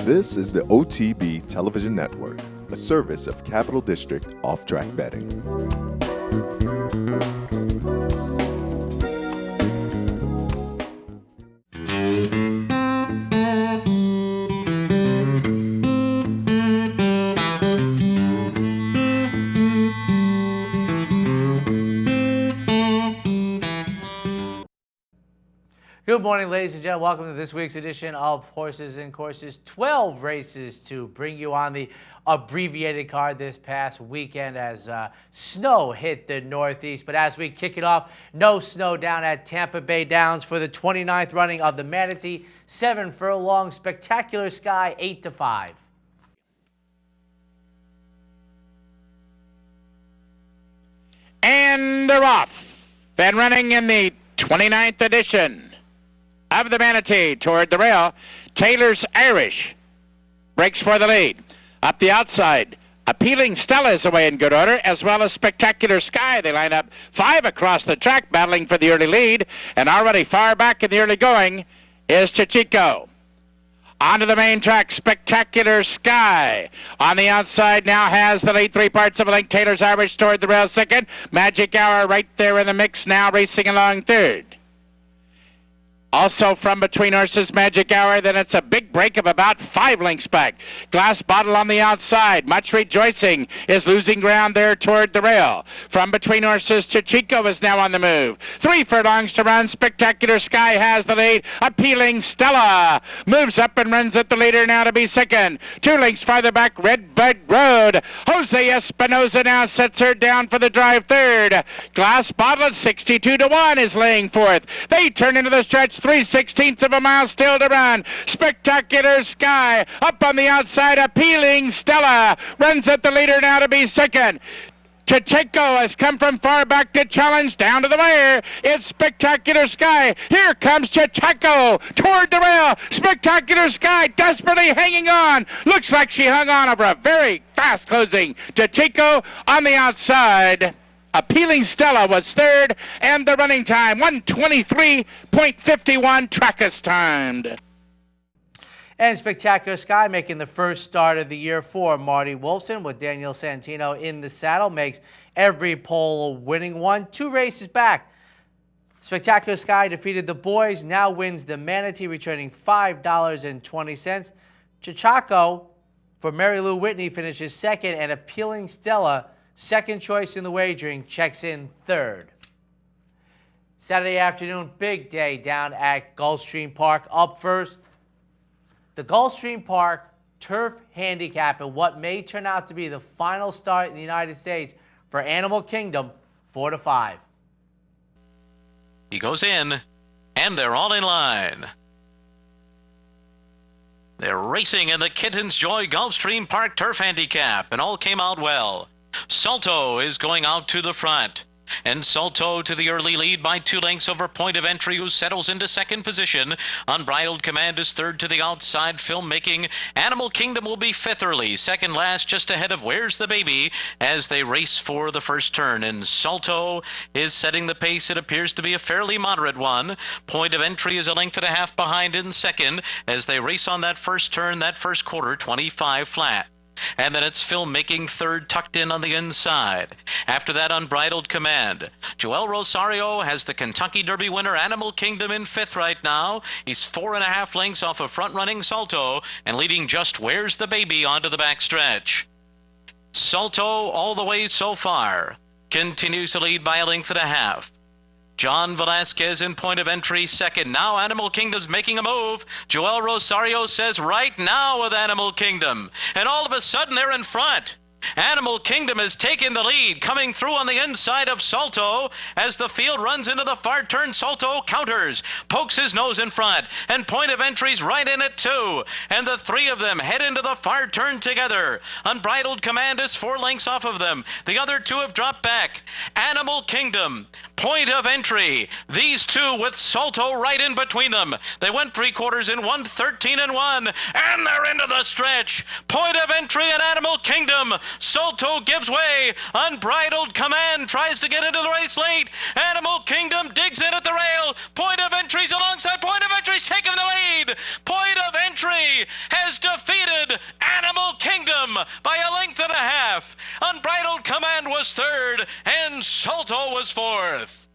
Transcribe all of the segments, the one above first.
This is the OTB Television Network, a service of Capital District Off-Track Betting. Good morning, ladies and gentlemen. Welcome to this week's edition of Horses and Courses. 12 races to bring you on the abbreviated card this past weekend as snow hit the Northeast. But as we kick it off, no snow down at Tampa Bay Downs for the 29th running of the Manatee 7 Furlong Spectacular Sky 8-5. And they're off. Been running in the 29th edition of the Manatee toward the rail. Taylor's Irish breaks for the lead. Up the outside, Appealing Stella is away in good order, as well as Spectacular Sky. They line up 5 across the track, battling for the early lead, and already far back in the early going is Chichico. Onto the main track, Spectacular Sky. On the outside now has the lead, 3 parts of a length. Taylor's Irish toward the rail second. Magic Hour right there in the mix now, racing along third. Also from between horses, Magic Hour, then it's a big break of about 5 lengths back. Glass Bottle on the outside. Much Rejoicing is losing ground there toward the rail. From between horses, Chichico is now on the move. 3 furlongs to run. Spectacular Sky has the lead. Appealing Stella moves up and runs at the leader now to be second. 2 lengths farther back, Redbud Road. Jose Espinoza now sets her down for the drive third. Glass Bottle at 62-1 is laying fourth. They turn into the stretch. 3/16 of a mile still to run. Spectacular Sky up on the outside. Appealing Stella runs at the leader now to be second. Chichico has come from far back to challenge down to the wire. It's Spectacular Sky. Here comes Chichico toward the rail. Spectacular Sky desperately hanging on. Looks like she hung on over a very fast closing. Chichico on the outside. Appealing Stella was third, and the running time, 1:23.51, track is timed. And Spectacular Sky making the first start of the year for Marty Wolfson with Daniel Santino in the saddle. Makes every pole a winning one. 2 races back. Spectacular Sky defeated the boys, now wins the Manatee, returning $5.20. Chichico for Mary Lou Whitney finishes second, and Appealing Stella, second choice in the wagering, checks in third. Saturday afternoon, big day down at Gulfstream Park. Up first, the Gulfstream Park Turf Handicap in what may turn out to be the final start in the United States for Animal Kingdom, 4-5. He goes in, and they're all in line. They're racing in the Kitten's Joy Gulfstream Park Turf Handicap, and all came out well. Salto is going out to the front, and Salto to the early lead by 2 lengths over Point of Entry, who settles into second position. Unbridled Command is third to the outside. Filmmaking Animal Kingdom will be fifth early, second last just ahead of Where's the Baby as they race for the first turn. And Salto is setting the pace. It appears to be a fairly moderate one. Point of Entry is a length and a half behind in second as they race on that first turn, that first quarter, 25 flat. And then it's Filmmaking third, tucked in on the inside. After that, Unbridled Command. Joel Rosario has the Kentucky Derby winner Animal Kingdom in fifth right now. He's 4.5 lengths off of front-running Salto and leading just Where's the Baby onto the backstretch. Salto all the way so far continues to lead by a length and a half. John Velasquez in Point of Entry second. Now Animal Kingdom's making a move. Joel Rosario says right now with Animal Kingdom. And all of a sudden they're in front. Animal Kingdom has taken the lead, coming through on the inside of Salto. As the field runs into the far turn, Salto counters, pokes his nose in front, and Point of Entry's right in it too. And the 3 of them head into the far turn together. Unbridled Command is 4 lengths off of them. The other 2 have dropped back. Animal Kingdom, Point of Entry, these 2 with Salto right in between them. They went 3/4 in 1:13-1, and they're into the stretch. Point of Entry and Animal Kingdom. Salto gives way. Unbridled Command tries to get into the race late. Animal Kingdom digs in at the rail. Point of Entry's alongside Point of Entry's taking the lead. Point of Entry has defeated Animal Kingdom by a length and a half. Unbridled Command was third, and Salto was fourth.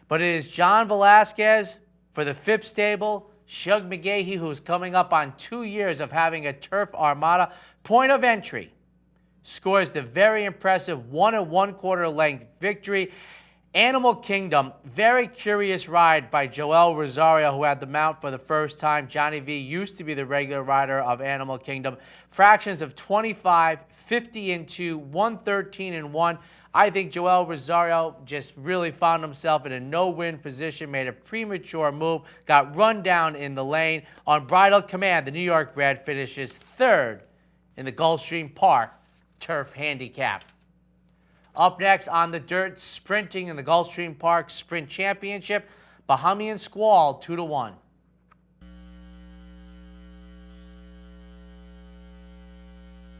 But it is John Velasquez for the Phipps stable, Shug McGahee, who's coming up on 2 years of having a turf armada. Point of Entry scores the very impressive 1 1/4 length victory. Animal Kingdom, very curious ride by Joel Rosario, who had the mount for the first time. Johnny V used to be the regular rider of Animal Kingdom. Fractions of 25, 50 and 2, 113 and 1. I think Joel Rosario just really found himself in a no-win position, made a premature move, got run down in the lane. Unbridled Command, the New York bred, finishes third in the Gulfstream Park Turf Handicap. Up next on the dirt, sprinting in the Gulfstream Park Sprint Championship, Bahamian Squall 2-1.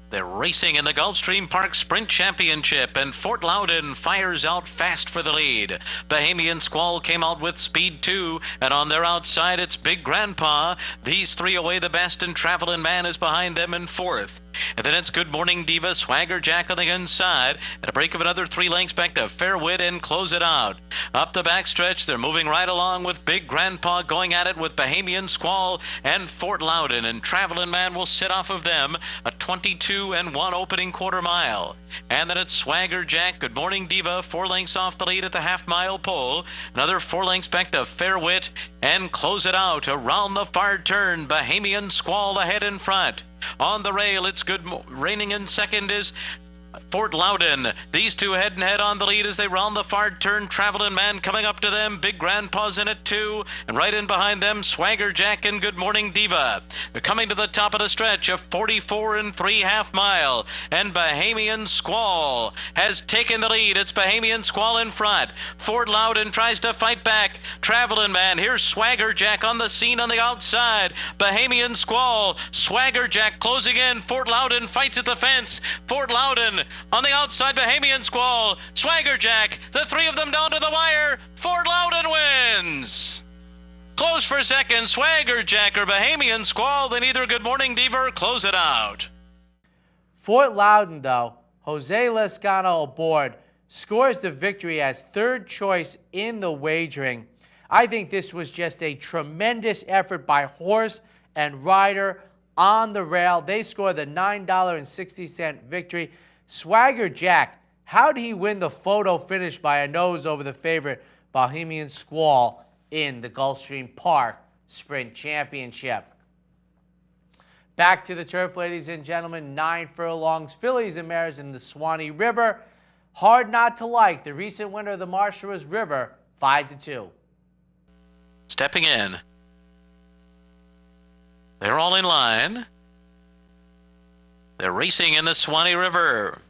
They're racing in the Gulfstream Park Sprint Championship, and Fort Loudon fires out fast for the lead. Bahamian Squall came out with speed 2, and on their outside it's Big Grandpa. These three away the best, and Travelin' Man is behind them in fourth. And then it's Good Morning Diva, Swagger Jack on the inside, and a break of another 3 lengths back to Fair Wit and close it out. Up the backstretch, they're moving right along with Big Grandpa, going at it with Bahamian Squall and Fort Loudon, and Travelin' Man will sit off of them, a 22 and 1 opening quarter mile. And then it's Swagger Jack, Good Morning Diva, 4 lengths off the lead at the half-mile pole, another 4 lengths back to Fair Wit, and close it out around the far turn. Bahamian Squall ahead in front. On the rail, it's reigning in second is Fort Loudon. These two head and head on the lead as they round the far turn. Travelin' Man coming up to them. Big Grandpa's in it too. And right in behind them, Swagger Jack and Good Morning Diva. They're coming to the top of the stretch of 44 and 3/2 mile. And Bahamian Squall has taken the lead. It's Bahamian Squall in front. Fort Loudon tries to fight back. Travelin' Man. Here's Swagger Jack on the scene on the outside. Bahamian Squall. Swagger Jack closing in. Fort Loudon fights at the fence. Fort Loudon on the outside, Bahamian Squall, Swagger Jack, the three of them down to the wire. Fort Loudon wins. Close for second, Swagger Jack or Bahamian Squall, then either Good Morning Diva or close it out. Fort Loudon, though, Jose Lescano aboard, scores the victory as third choice in the wagering. I think this was just a tremendous effort by horse and rider on the rail. They score the $9.60 victory. Swagger Jack, how did he win the photo finish by a nose over the favorite Bahamian Squall in the Gulfstream Park Sprint Championship? Back to the turf, ladies and gentlemen. 9 furlongs, fillies and mares in the Swanee River. Hard not to like the recent winner of the Marshalls River, 5-2. Stepping in. They're all in line. They're racing in the Swanee River.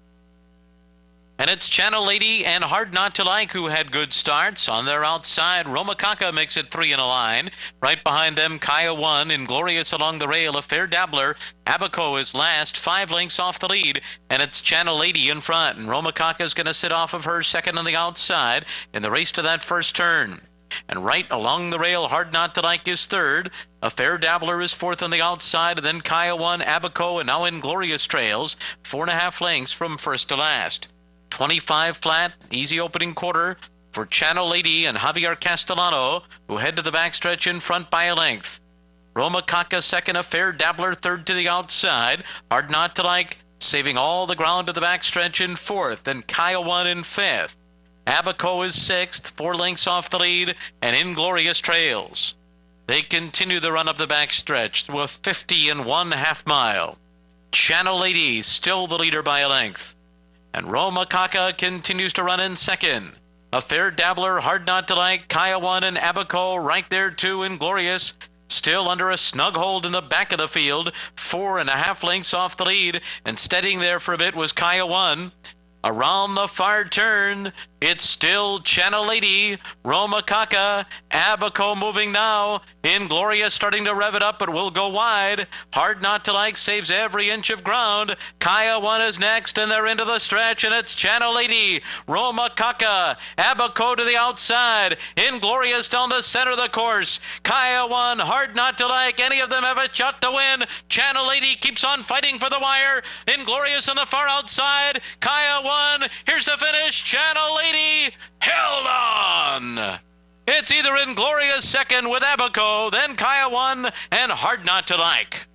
And it's Channel Lady and Hard Not to Like who had good starts. On their outside, Romacaka makes it 3 in a line. Right behind them, Kaya 1, Inglorious along the rail, a Fair Dabbler. Abaco is last, 5 lengths off the lead, and it's Channel Lady in front. And Romacaka is going to sit off of her second on the outside in the race to that first turn. And right along the rail, Hard Not to Like is third. A Fair Dabbler is fourth on the outside, and then Kaya 1, Abaco, and now Inglorious trails, 4.5 lengths from first to last. 25 flat, easy opening quarter for Channel Lady and Javier Castellano, who head to the backstretch in front by a length. Romacaka second, a Fair Dabbler third to the outside. Hard Not to Like saving all the ground to the backstretch in fourth, and Kaya 1 in fifth. Abaco is sixth, 4 lengths off the lead, and Inglorious trails. They continue the run up the backstretch through a 50 and 1/2 mile. Channel Lady still the leader by a length. And Romacaka continues to run in second. A Fair Dabbler, Hard Not to Like, Kaya 1 and Abaco right there too. Inglorious still under a snug hold in the back of the field, 4.5 lengths off the lead, and steadying there for a bit was Kaya 1. Around the far turn, It's still Channel 80, Roma Kaka, Abaco moving now. Inglorious starting to rev it up, but will go wide. Hard Not to Like saves every inch of ground. Kaya 1 is next, and they're into the stretch, and it's Channel 80, Roma Kaka, Abaco to the outside. Inglorious down the center of the course. Kaya 1, Hard Not to Like. Any of them have a shot to win. Channel 80 keeps on fighting for the wire. Inglorious on the far outside. Kaya 1, here's the finish. Channel 80 held on. It's either Inglorious second with Abaco, then Kaya 1, and Hard Not to Like.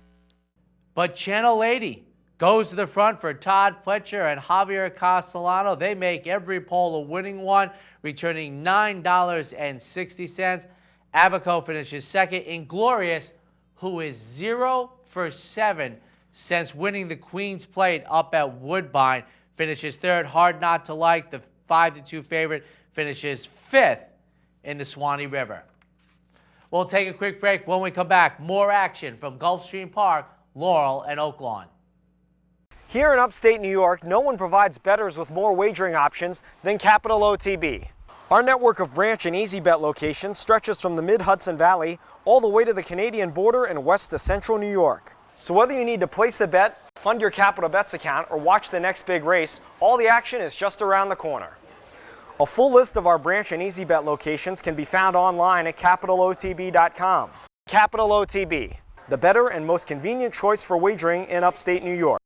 But Channel 80 goes to the front for Todd Pletcher and Javier Castellano. They make every pole a winning one, returning $9.60. Abaco finishes second. Inglorious, who is 0 for 7 since winning the Queen's Plate up at Woodbine, finishes third. Hard Not to Like, the 5-2 favorite, finishes fifth in the Swanee River. We'll take a quick break. When we come back, more action from Gulfstream Park, Laurel, and Oaklawn. Here in upstate New York, no one provides bettors with more wagering options than Capital OTB. Our network of branch and easy bet locations stretches from the mid-Hudson Valley all the way to the Canadian border and west to central New York. So whether you need to place a bet, fund your Capital Bets account, or watch the next big race, all the action is just around the corner. A full list of our branch and easy bet locations can be found online at capitalotb.com. Capital OTB, the better and most convenient choice for wagering in upstate New York.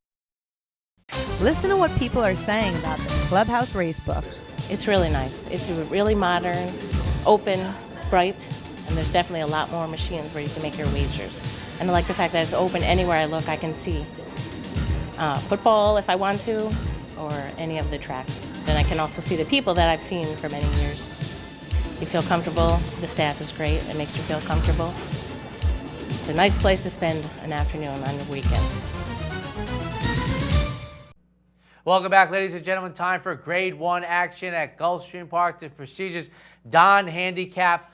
Listen to what people are saying about the Clubhouse Racebook. It's really nice. It's really modern, open, bright, and there's definitely a lot more machines where you can make your wagers. And I like the fact that it's open. Anywhere I look, I can see football if I want to, or any of the tracks. Then I can also see the people that I've seen for many years. You feel comfortable. The staff is great. It makes you feel comfortable. It's a nice place to spend an afternoon on the weekend. Welcome back, ladies and gentlemen. Time for Grade 1 action at Gulfstream Park. The prestigious Don Handicap.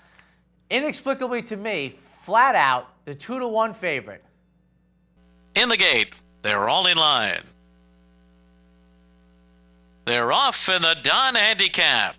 Inexplicably to me, flat out, the 2-1 favorite. In the gate, they're all in line. They're off in the Don Handicap.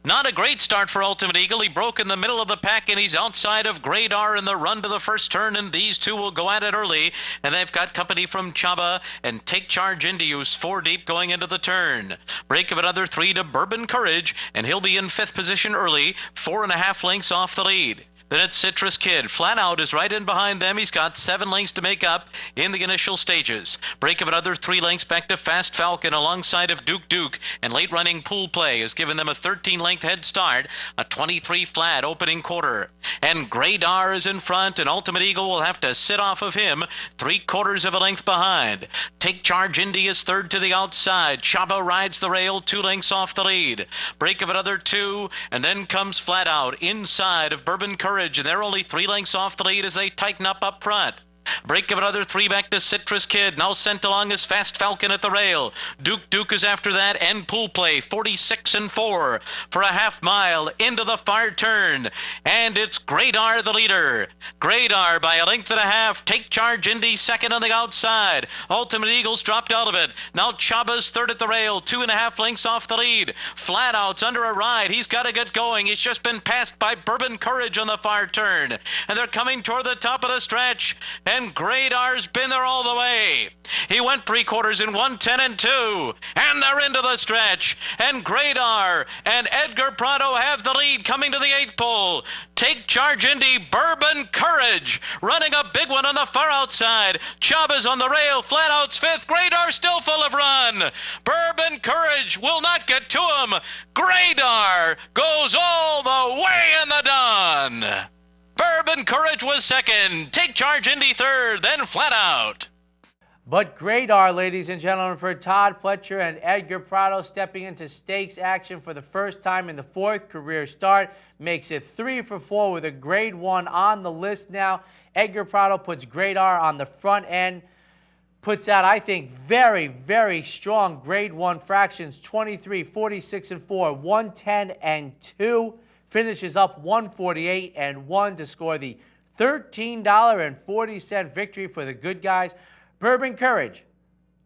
Not a great start for Ultimate Eagle. He broke in the middle of the pack, and he's outside of Gradar in the run to the first turn, and these two will go at it early. And they've got company from Chaba and Take Charge Indius 4 deep going into the turn. Break of another 3 to Bourbon Courage, and he'll be in 5th position early, 4.5 lengths off the lead. Then it's Citrus Kid. Flat Out is right in behind them. He's got 7 lengths to make up in the initial stages. Break of another 3 lengths back to Fast Falcon alongside of Duke. And late running Pool Play has given them a 13-length head start. A 23 flat opening quarter. And Gradar is in front, and Ultimate Eagle will have to sit off of him 3/4 of a length behind. Take Charge Indy is third to the outside. Chaba rides the rail 2 lengths off the lead. Break of another 2, and then comes Flat Out inside of Bourbon Courage. And they're only 3 lengths off the lead as they tighten up front. Break of another 3 back to Citrus Kid. Now sent along is Fast Falcon at the rail. Duke is after that, and Pool Play 46 and 4 for a half mile into the far turn. And it's Gradar the leader. Gradar by a length and a half. Take Charge Indy second on the outside. Ultimate Eagles dropped out of it. Now Chaba's third at the rail, 2.5 lengths off the lead. Flat Out's under a ride. He's got to get going. He's just been passed by Bourbon Courage on the far turn. And they're coming toward the top of the stretch. And Gradar's been there all the way. He went 3/4 in 1:10 and 2. And they're into the stretch. And Gradar and Edgar Prado have the lead coming to the 8th pole. Take Charge Indy, Bourbon Courage running a big one on the far outside. Chaba's on the rail. Flat Out's 5th. Gradar still full of run. Bourbon Courage will not get to him. Gradar goes all the way in the Don. Bourbon Courage was second. Take Charge Indy third, then Flat Out. But Gradar, ladies and gentlemen, for Todd Pletcher and Edgar Prado stepping into stakes action for the first time in the 4th career start, makes it 3 for 4 with a Grade 1 on the list now. Edgar Prado puts Gradar on the front end, puts out, I think, very, very strong Grade 1 fractions, 23, 46 and 4, 110 and 2. Finishes up 148 and 1 to score the $13.40 victory for the good guys. Bourbon Courage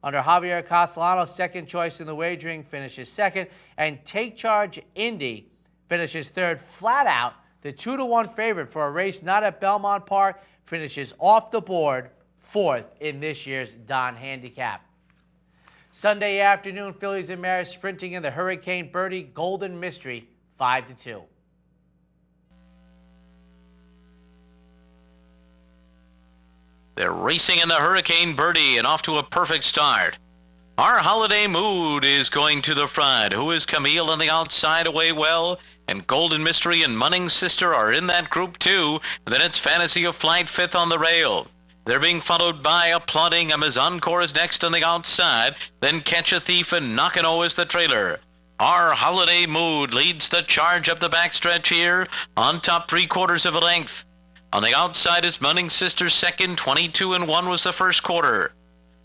under Javier Castellano, second choice in the wagering, finishes second. And Take Charge Indy finishes third flat out. The 2-1 favorite for a race not at Belmont Park finishes off the board fourth in this year's Don Handicap. Sunday afternoon, fillies and mares sprinting in the Hurricane Birdie Golden Mystery 5-2. They're racing in the Hurricane Birdie and off to a perfect start. Our Holiday Mood is going to the front. Who is Camille on the outside away well? And Golden Mystery and Munning Sister are in that group too. Then it's Fantasy of Flight fifth on the rail. They're being followed by Applauding Amazon Chorus next on the outside. Then Catch a Thief and Nakano is the trailer. Our Holiday Mood leads the charge up the backstretch here on top 3/4 of a length. On the outside is Munning Sister second, 22-1 was the first quarter.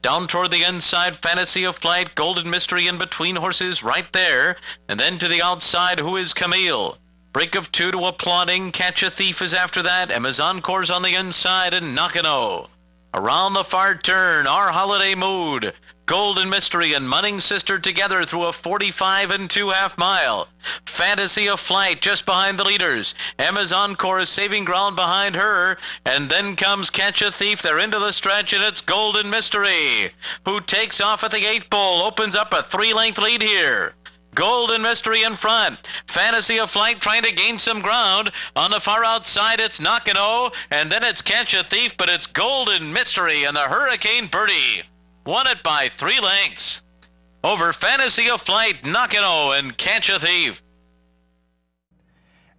Down toward the inside, Fantasy of Flight, Golden Mystery in between horses right there. And then to the outside, Who is Camille? Break of 2 to Applauding, Catch a Thief is after that. Amazon Corps on the inside and Nakano. Around the far turn, Our Holiday Mood, Golden Mystery and Munning Sister together through a 45 2/2 mile. Fantasy of Flight just behind the leaders. Amazon Corps is saving ground behind her. And then comes Catch a Thief. They're into the stretch and it's Golden Mystery, who takes off at the 8th pole, opens up a 3-length lead here. Golden Mystery in front. Fantasy of Flight trying to gain some ground. On the far outside, it's Nakano. And then it's Catch a Thief, but it's Golden Mystery and the Hurricane Birdie. Won it by 3 lengths. Over Fantasy of Flight, Nakano, and Catch a Thief.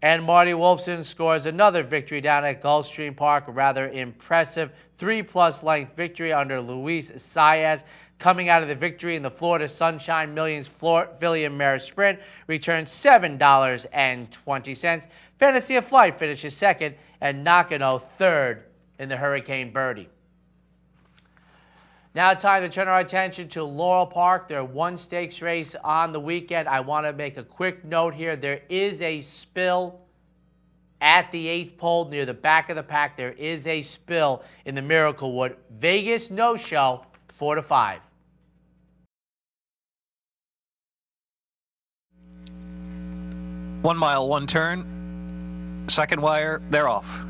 And Marty Wolfson scores another victory down at Gulfstream Park. A rather impressive 3+ length victory under Luis Saez. Coming out of the victory in the Florida Sunshine Millions filly and mare sprint, returns $7.20. Fantasy of Flight finishes second, and Nakano third in the Hurricane Birdie. Now time to turn our attention to Laurel Park. Their 1 stakes race on the weekend. I want to make a quick note here. There is a spill at the 8th pole near the back of the pack. There is a spill in the Miraclewood. Vegas no-show, 4-5. One mile, one turn. Second wire, they're off.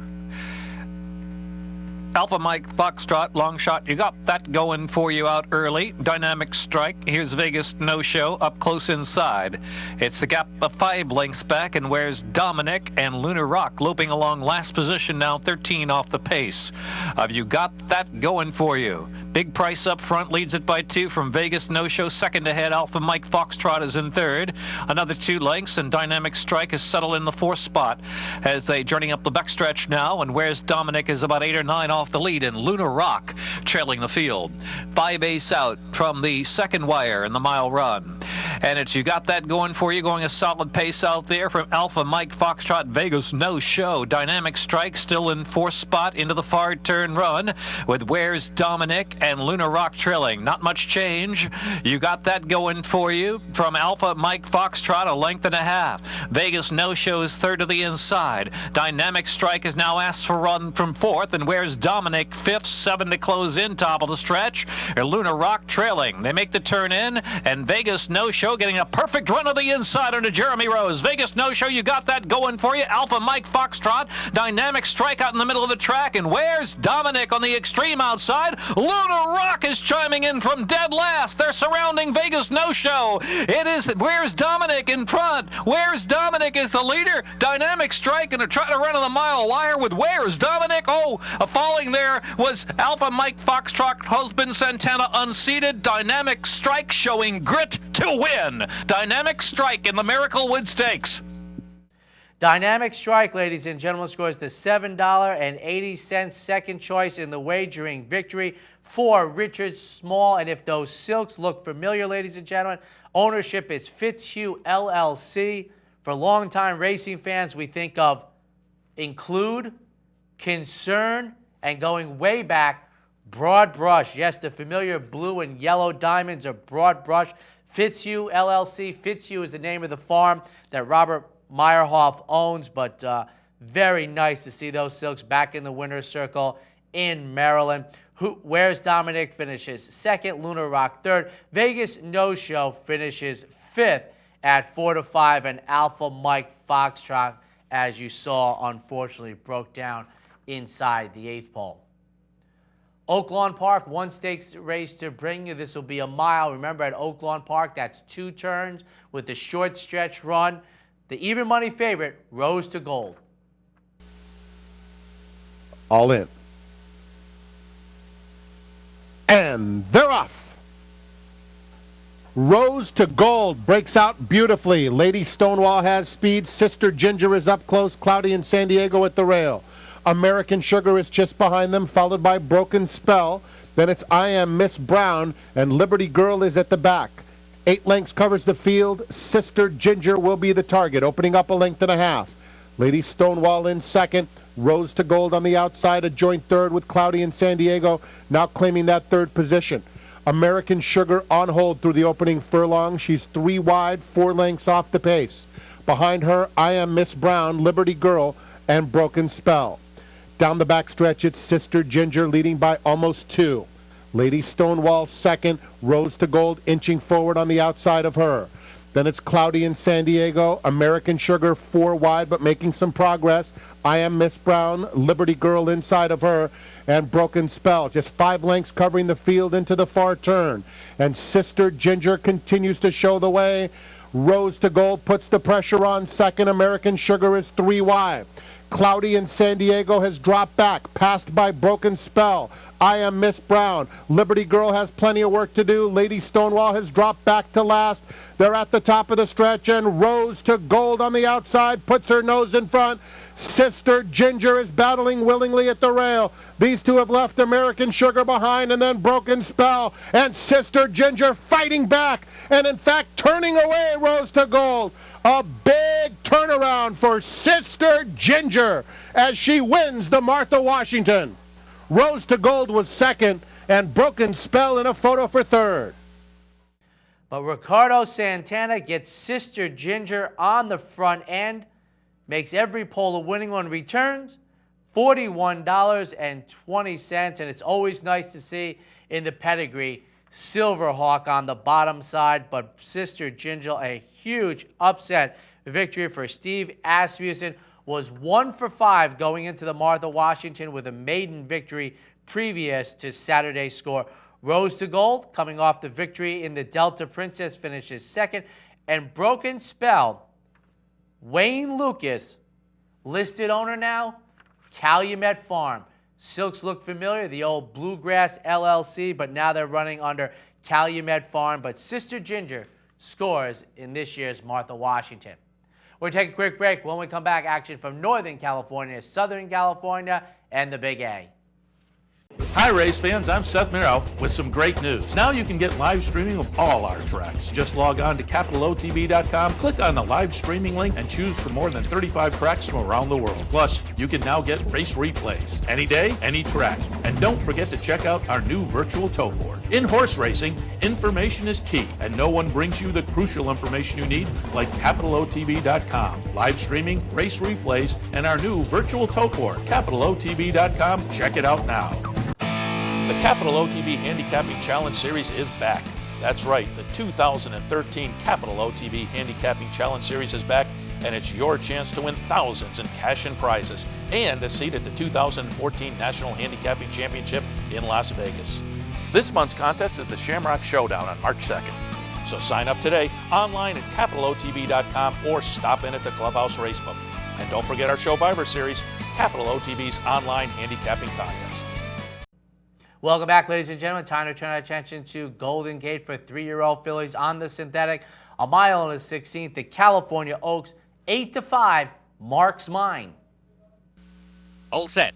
Alpha Mike Foxtrot, long shot. You got that going for you out early. Dynamic Strike. Here's Vegas No Show up close inside. It's a gap of 5 lengths back, and where's Dominic and Lunar Rock loping along last position now, 13 off the pace. Have you got that going for you? Big Price up front leads it by 2 from Vegas No Show. Second ahead, Alpha Mike Foxtrot is in third. Another 2 lengths, and Dynamic Strike is settled in the 4th spot as they journey up the backstretch now. And where's Dominic is about 8 or 9 off the lead, and Lunar Rock trailing the field. 5 ace out from the second wire in the mile run. And it's You Got That Going for you, going a solid pace out there from Alpha Mike Foxtrot. Vegas No Show. Dynamic Strike still in 4th spot into the far turn run with Where's Dominic and Lunar Rock trailing. Not much change. You Got That Going for you from Alpha Mike Foxtrot, a length and a half. Vegas No Show is third to the inside. Dynamic Strike is now asked for run from 4th, and Where's Dominic 5th, 7 to close in, top of the stretch. Lunar Rock trailing. They make the turn in, and Vegas No Show getting a perfect run of the inside under Jeremy Rose. Vegas No Show, You Got That Going for you. Alpha Mike Foxtrot, Dynamic Strike out in the middle of the track, and Where's Dominic on the extreme outside. Lunar Rock is chiming in from dead last. They're surrounding Vegas No Show. It is Where's Dominic in front. Where's Dominic is the leader. Dynamic Strike going to try to run on the mile wire with Where's Dominic. Falling there was Alpha Mike Foxtrot, husband Santana unseated. Dynamic Strike showing grit to win. Dynamic Strike in the Miraclewood Stakes. Dynamic Strike, ladies and gentlemen, scores the $7.80 second choice in the wagering victory for Richard Small. And if those silks look familiar, ladies and gentlemen, ownership is Fitzhugh LLC. For longtime racing fans, we think of Include, Concern, and going way back, Broad Brush. Yes, the familiar blue and yellow diamonds are Broad Brush. Fitzhugh LLC. Fitzhugh is the name of the farm that Robert Meyerhoff owns, but very nice to see those silks back in the winner's circle in Maryland. Where's Dominic finishes second, Lunar Rock third. Vegas No Show finishes fifth at 4-5, and Alpha Mike Foxtrot, as you saw, unfortunately broke down inside the 8th pole. Oaklawn Park, one stakes race to bring you. This will be a mile. Remember, at Oaklawn Park, that's 2 turns with the short stretch run. The even money favorite, Rose to Gold. All in. And they're off. Rose to Gold breaks out beautifully. Lady Stonewall has speed. Sister Ginger is up close. Cloudy and San Diego at the rail. American Sugar is just behind them, followed by Broken Spell. Then it's I Am Miss Brown, and Liberty Girl is at the back. 8 lengths covers the field. Sister Ginger will be the target, opening up a length and a half. Lady Stonewall in second. Rose to Gold on the outside, a joint third with Cloudy and San Diego, now claiming that third position. American Sugar on hold through the opening furlong. She's 3 wide, 4 lengths off the pace. Behind her, I Am Miss Brown, Liberty Girl, and Broken Spell. Down the back stretch, it's Sister Ginger leading by almost 2. Lady Stonewall second, Rose to Gold inching forward on the outside of her. Then it's Cloudy in San Diego, American Sugar 4 wide but making some progress. I Am Miss Brown, Liberty Girl inside of her, and Broken Spell. Just 5 lengths covering the field into the far turn. And Sister Ginger continues to show the way. Rose to Gold puts the pressure on second. American Sugar is 3 wide. Cloudy in San Diego has dropped back, passed by Broken Spell. I Am Miss Brown. Liberty Girl has plenty of work to do. Lady Stonewall has dropped back to last. They're at the top of the stretch, and Rose to Gold on the outside puts her nose in front. Sister Ginger is battling willingly at the rail. These two have left American Sugar behind, and then Broken Spell. And Sister Ginger fighting back, and in fact turning away Rose to Gold. A big turnaround for Sister Ginger as she wins the Martha Washington. Rose to Gold was second, and Broken Spell in a photo for third. But Ricardo Santana gets Sister Ginger on the front end, makes every pole a winning one, returns $41.20, and it's always nice to see in the pedigree Silverhawk on the bottom side, but Sister Ginger, a huge upset victory for Steve Asmussen, was 1 for 5 going into the Martha Washington with a maiden victory previous to Saturday's score. Rose to Gold, coming off the victory in the Delta Princess, finishes second, and Broken Spell, Wayne Lucas, listed owner now, Calumet Farm. Silks look familiar, the old Bluegrass LLC, but now they're running under Calumet Farm. But Sister Ginger scores in this year's Martha Washington. We'll take a quick break. When we come back, action from Northern California, Southern California, and the Big A. Hi race fans, I'm Seth Miro with some great news. Now you can get live streaming of all our tracks. Just log on to CapitalOTB.com, click on the live streaming link, and choose from more than 35 tracks from around the world. Plus, you can now get race replays, any day, any track. And don't forget to check out our new virtual tote board. In horse racing, information is key, and no one brings you the crucial information you need like CapitalOTB.com. Live streaming, race replays, and our new virtual tote board. CapitalOTB.com, check it out now. The Capital OTB Handicapping Challenge Series is back. That's right, the 2013 Capital OTB Handicapping Challenge Series is back, and it's your chance to win thousands in cash and prizes and a seat at the 2014 National Handicapping Championship in Las Vegas. This month's contest is the Shamrock Showdown on March 2nd. So sign up today online at CapitalOTB.com or stop in at the Clubhouse Racebook. And don't forget our Showviver Series, Capital OTB's online handicapping contest. Welcome back, ladies and gentlemen. Time to turn our attention to Golden Gate for 3-year-old fillies on the synthetic. A mile and a 16th, the California Oaks, 8-5, Mark's Mine. All set.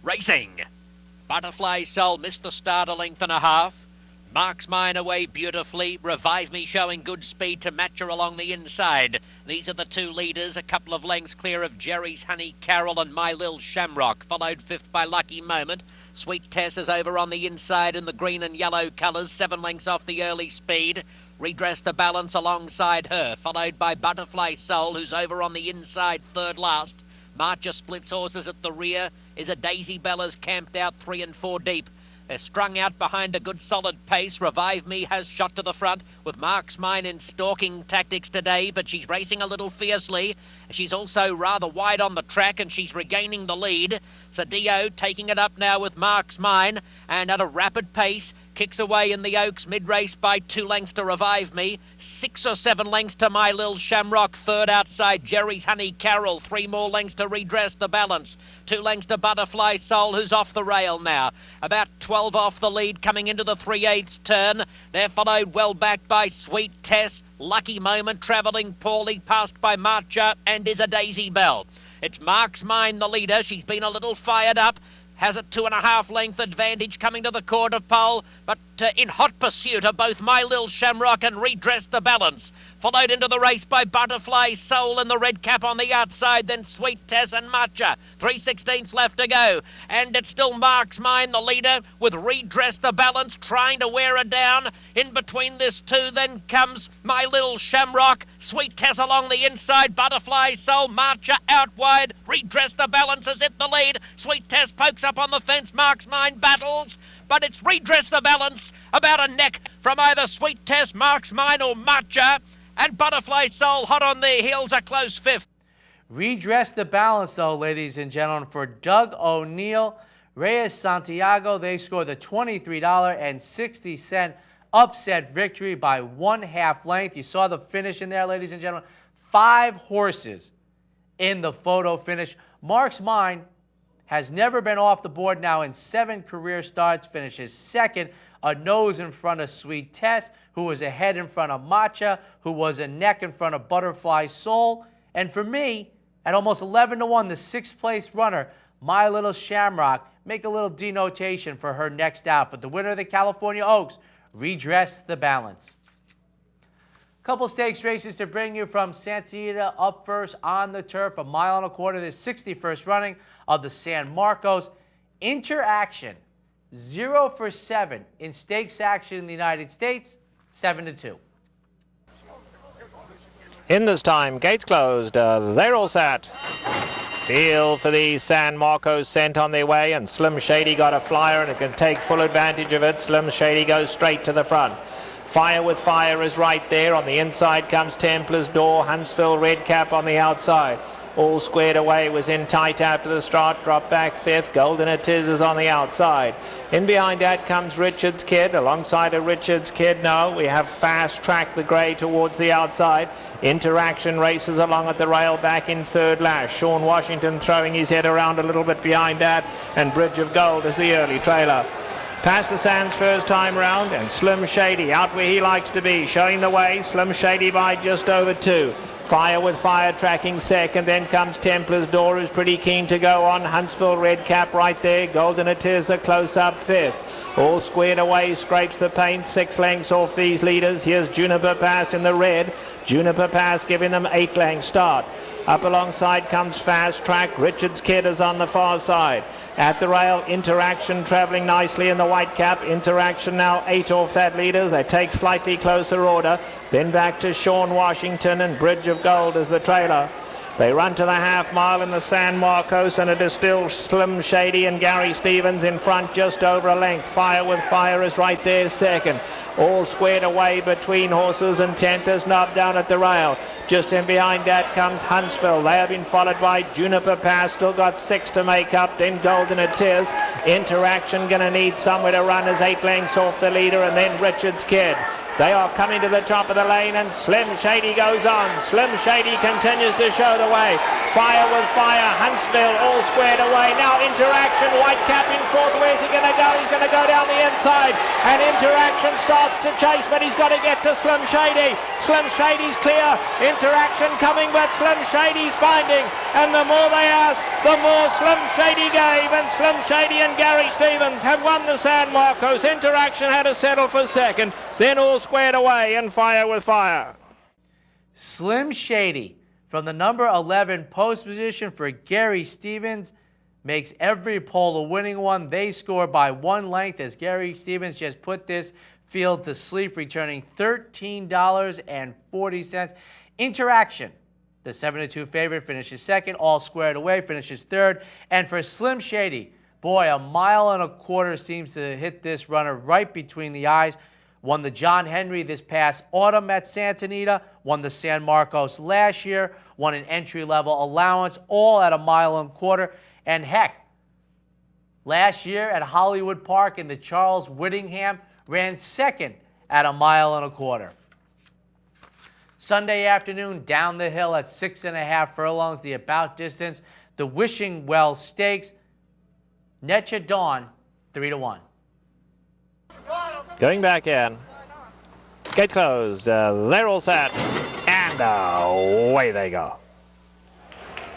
Racing. Butterfly Soul missed the start a length and a half. Mark's Mine away beautifully. Revive Me showing good speed to match her along the inside. These are the two leaders, a couple of lengths clear of Jerry's Honey Carol and My Lil Shamrock, followed fifth by Lucky Moment. Sweet Tess is over on the inside in the green and yellow colours, 7 lengths off the early speed. Redress the balance alongside her, followed by Butterfly Soul, who's over on the inside third last. Marcher splits horses at the rear. Is a Daisy Bella's camped out 3 and 4 deep. They're strung out behind a good solid pace. Revive Me has shot to the front with Mark's Mine in stalking tactics today, but she's racing a little fiercely. She's also rather wide on the track and she's regaining the lead. Sadio taking it up now with Mark's Mine and at a rapid pace. Kicks away in the Oaks mid-race by 2 lengths to Revive Me. 6 or 7 lengths to My Lil Shamrock. Third outside Jerry's Honey Carol. 3 more lengths to Redress the Balance. 2 lengths to Butterfly Soul, who's off the rail now. About 12 off the lead coming into the 3/8 turn. They're followed well back by Sweet Tess. Lucky Moment travelling poorly, passed by Marcher and Is a Daisy Bell. It's Mark's Mine, the leader. She's been a little fired up. Has a 2.5 length advantage coming to the quarter pole, but in hot pursuit are both My Lil Shamrock and Redress the Balance. Followed into the race by Butterfly Soul in the red cap on the outside, then Sweet Tess and Matcha. 3/16 left to go, and it's still Mark's Mine, the leader, with Redress the Balance trying to wear her down. In between this two, then comes My Lil Shamrock, Sweet Tess along the inside, Butterfly Soul, Matcha out wide, Redress the Balance has hit the lead. Sweet Tess pokes up on the fence, Mark's Mine battles, but it's Redress the Balance, about a neck from either Sweet Tess, Mark's Mine or Matcha, and Butterfly Soul hot on their heels, a close fifth. Redress the Balance, though, ladies and gentlemen, for Doug O'Neill, Reyes Santiago. They scored the $23.60 upset victory by 1/2 length. You saw the finish in there, ladies and gentlemen. 5 horses in the photo finish. Mark's Mine has never been off the board now in 7 career starts, finishes second, a nose in front of Sweet Tess, who was a head in front of Matcha, who was a neck in front of Butterfly Soul. And for me, at almost 11-1, the 6th place runner, My Little Shamrock, make a little denotation for her next out. But the winner of the California Oaks, Redress the Balance. Couple stakes races to bring you from Santa Anita. Up first on the turf, 1.25 miles, the 61st running of the San Marcos. Interaction, 0 for 7 in stakes action in the United States, 7-2. In this time, gates closed, they're all set. Field for the San Marcos sent on their way, and Slim Shady got a flyer and it can take full advantage of it. Slim Shady goes straight to the front. Fire with Fire is right there. On the inside comes Templar's Door, Huntsville Red Cap on the outside. All squared away, was in tight after the start, dropped back 5th. Golden It Is on the outside. In behind that comes Richard's Kid. Alongside of Richard's Kid now, we have Fast Track the grey towards the outside. Interaction races along at the rail back in 3rd last. Sean Washington throwing his head around a little bit behind that, and Bridge of Gold is the early trailer. Past the Sands first time round, and Slim Shady out where he likes to be, showing the way. Slim Shady by just over 2. Fire with Fire tracking second, then comes Templar's Door, who's pretty keen to go on. Huntsville Red Cap right there. Golden It Is a close-up 5th. All squared away, scrapes the paint, 6 lengths off these leaders. Here's Juniper Pass in the red. Juniper Pass giving them 8 lengths start. Up alongside comes Fast Track. Richard's Kid is on the far side. At the rail, Interaction travelling nicely in the white cap. Interaction now 8 off that leaders. They take slightly closer order. Then back to Sean Washington, and Bridge of Gold as the trailer. They run to the half mile in the San Marcos, and it is still Slim Shady and Gary Stevens in front, just over a length. Fire with Fire is right there second. All squared away between horses, and 10th is knobbed down at the rail. Just in behind that comes Huntsville. They have been followed by Juniper Pass, still got 6 to make up. Then Golden It Is. Interaction going to need somewhere to run as 8 lengths off the leader, and then Richard's Kid. They are coming to the top of the lane, and Slim Shady goes on. Slim Shady continues to show the way. Fire with Fire, Huntsville all squared away. Now Interaction, white cap in 4th. Where's he going to go? He's going to go down the inside, and Interaction starts to chase, but he's got to get to Slim Shady. Slim Shady's clear. Interaction coming, but Slim Shady's finding, and the more they ask, the more Slim Shady gave, and Slim Shady and Gary Stevens have won the San Marcos. Interaction had to settle for second, then all squared away, and Fire with Fire. Slim Shady from the number 11 post position for Gary Stevens makes every pole a winning one. They score by 1 length as Gary Stevens just put this field to sleep, returning $13.40. Interaction, the 7-2 favorite, finishes second. All Squared Away finishes third. And for Slim Shady, boy, 1.25 miles seems to hit this runner right between the eyes. Won the John Henry this past autumn at Santa Anita, won the San Marcos last year, won an entry-level allowance, all at 1.25 miles. And heck, last year at Hollywood Park in the Charles Whittingham, ran second at 1.25 miles. Sunday afternoon, down the hill at 6.5 furlongs, the about distance, the Wishing Well Stakes, Netcha Dawn, 3-1. Going back in. Gate closed. They're all set. And away they go.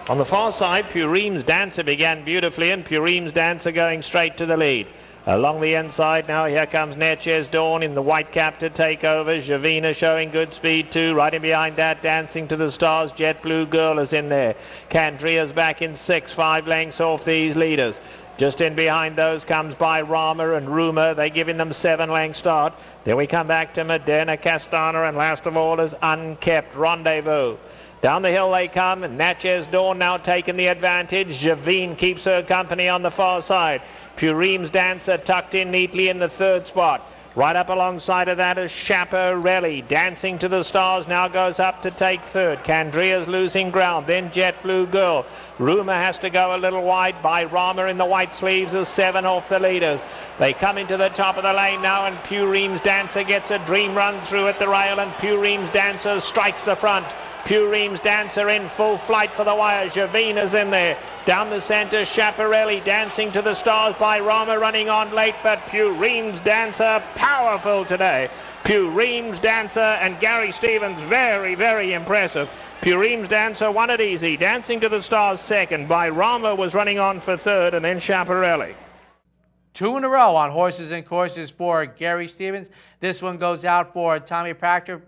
On the far side, Purim's Dancer began beautifully, and Purim's Dancer going straight to the lead. Along the inside now, here comes Netches Dawn in the white cap to take over. Javina showing good speed too. Right in behind that, Dancing to the Stars. Jet Blue Girl is in there. Candria's back in 6, 5 lengths off these leaders. Just in behind those comes By Rama and Rumor. They're giving them 7-length start. Then we come back to Moderna, Castana, and last of all is Unkept Rendezvous. Down the hill they come, and Natchez Dawn now taking the advantage. Javine keeps her company on the far side. Purim's Dancer tucked in neatly in the third spot. Right up alongside of that is Chaparelli. Dancing to the Stars now goes up to take third. Candria's losing ground. Then Jet Blue Girl. Rumor has to go a little wide. By Rama in the white sleeves is 7 off the leaders. They come into the top of the lane now, and Purim's Dancer gets a dream run through at the rail, and Purim's Dancer strikes the front. Purim's Dancer in full flight for the wire. Javina's in there. Down the center, Chaparelli Dancing to the Stars. By Rama running on late, but Purim's Dancer powerful today. Purim's Dancer and Gary Stevens very, very impressive. Purim's Dancer won it easy. Dancing to the Stars second. By Rama was running on for third, and then Chaparelli. 2 in a row on Horses and Courses for Gary Stevens. This one goes out for Tommy Proctor.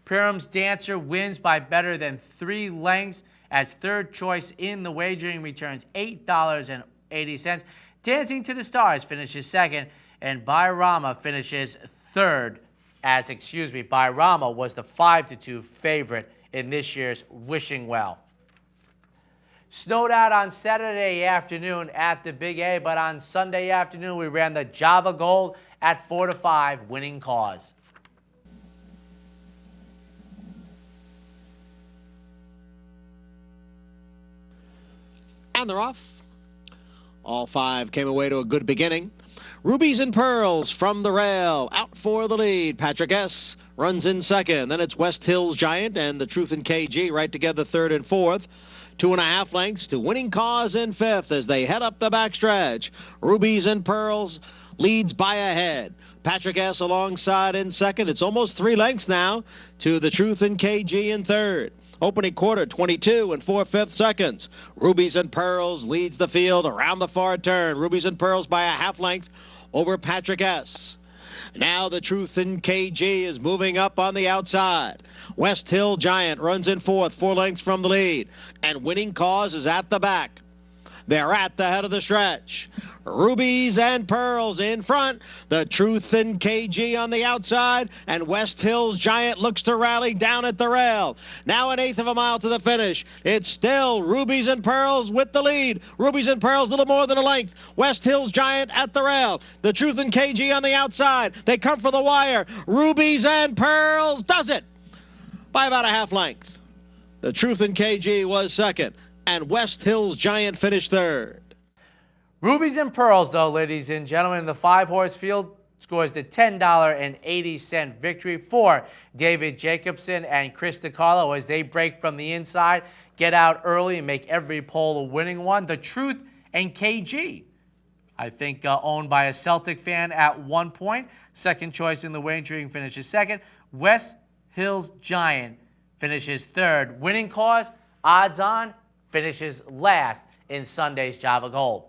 Purim's Dancer wins by better than 3 lengths as third choice in the wagering, returns $8.80. Dancing to the Stars finishes second, and By Rama finishes third. By Rama was the 5-2 favorite in this year's Wishing Well. Snowed out on Saturday afternoon at the Big A, but on Sunday afternoon we ran the Java Gold at 4-5, Winning Cause. And they're off. All 5 came away to a good beginning. Rubies and Pearls from the rail, out for the lead. Patrick S. runs in second. Then it's West Hills Giant and the Truth and KG right together third and fourth. 2.5 lengths to Winning Cause in fifth as they head up the backstretch. Rubies and Pearls leads by a head. Patrick S. alongside in second. It's almost 3 lengths now to the Truth and KG in third. Opening quarter, 22 4/5 seconds. Rubies and Pearls leads the field around the far turn. Rubies and Pearls by a 1/2 length over Patrick S. Now the Truth and KG is moving up on the outside. West Hill Giant runs in fourth, 4 lengths from the lead. And Winning Cause is at the back. They're at the head of the stretch. Rubies and Pearls in front. The Truth and KG on the outside. And West Hills Giant looks to rally down at the rail. Now 1/8 of a mile to the finish. It's still Rubies and Pearls with the lead. Rubies and Pearls a little more than a length. West Hills Giant at the rail. The Truth and KG on the outside. They come for the wire. Rubies and Pearls does it by about a 1/2 length. The Truth and KG was second, and West Hills Giant finished third. Rubies and Pearls, though, ladies and gentlemen, in the 5-horse field scores the $10.80 victory for David Jacobson and Chris DiCarlo as they break from the inside, get out early, and make every pole a winning one. The Truth and KG, I think owned by a Celtic fan at one point. Second choice in the wagering, finishes second. West Hills Giant finishes third. Winning Cause, odds on, finishes last in Sunday's Java Gold.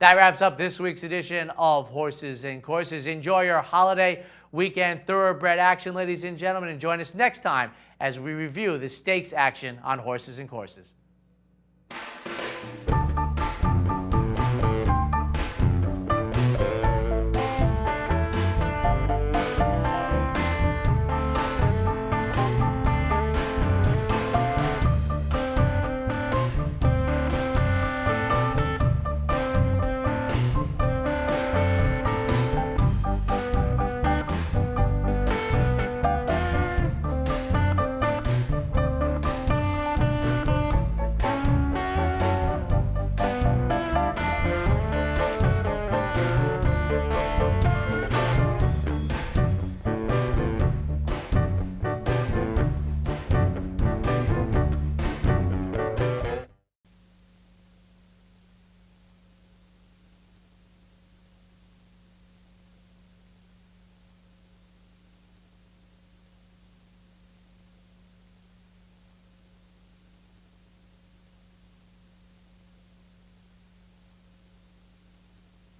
That wraps up this week's edition of Horses and Courses. Enjoy your holiday weekend thoroughbred action, ladies and gentlemen, and join us next time as we review the stakes action on Horses and Courses.